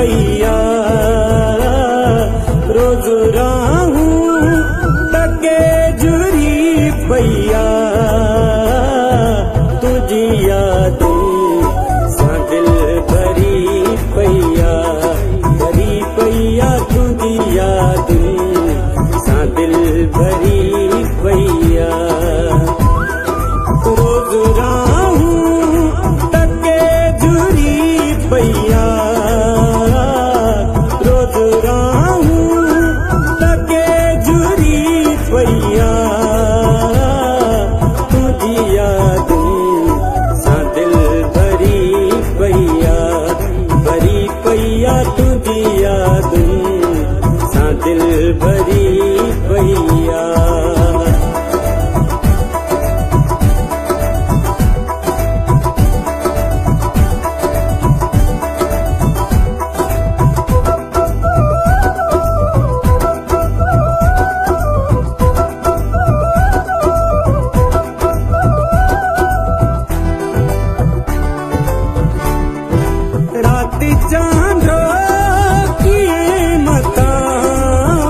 पैया रोज राहूं तके जुरी पैया तुझी यादें सा दिल भरी पैया तुझी यादें सा दिल भरी पैया रोज राहूं तके जुरी पैया रोज राहूं तके जुरी पैया तुझी यादें सा दिल भरी पैया तुझी यादें सा दिल भरी पैया। राती चांदो किए मता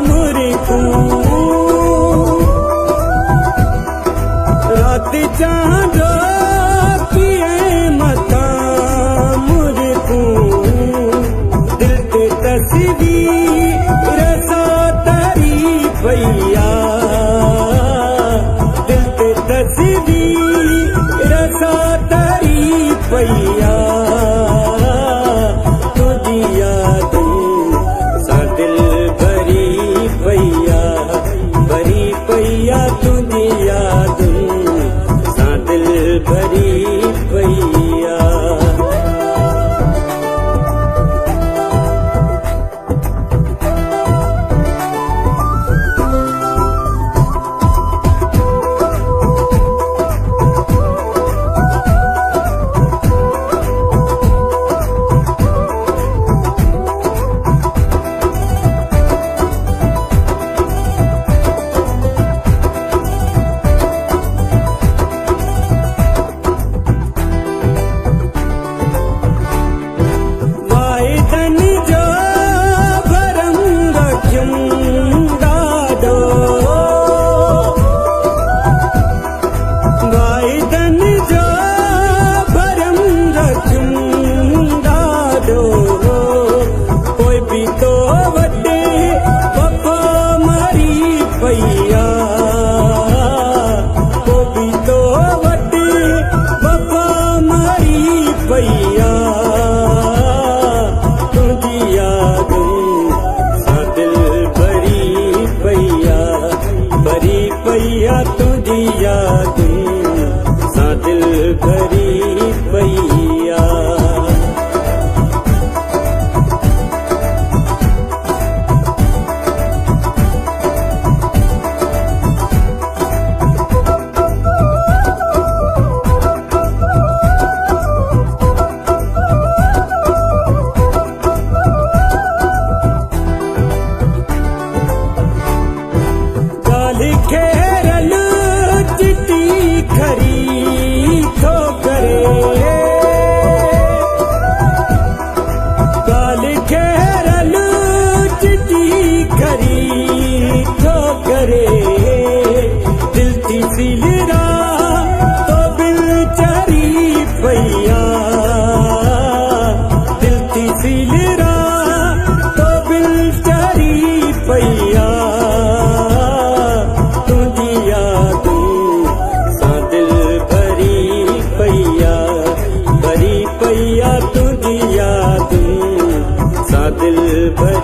मुरी को राती चांदो किए मता मुरी को दिल ते तस्वीर सा तरी पैया दिल ते तस्वीर सा तरी पैया तुझी यादें सा दिल भरी पैया। पैया तुझी यादें सा दिल भरी पैया तुझी यादें सा दिल भरी पैया। घेरल चिट्ठी खरी तो करे गाल घेरल चिट्ठी खरी तो करे दिल की सिलरा तो बिलचरी पैया दिल की सिलरा तो बिलचरी पैया तुझी यादें सा दिल भरी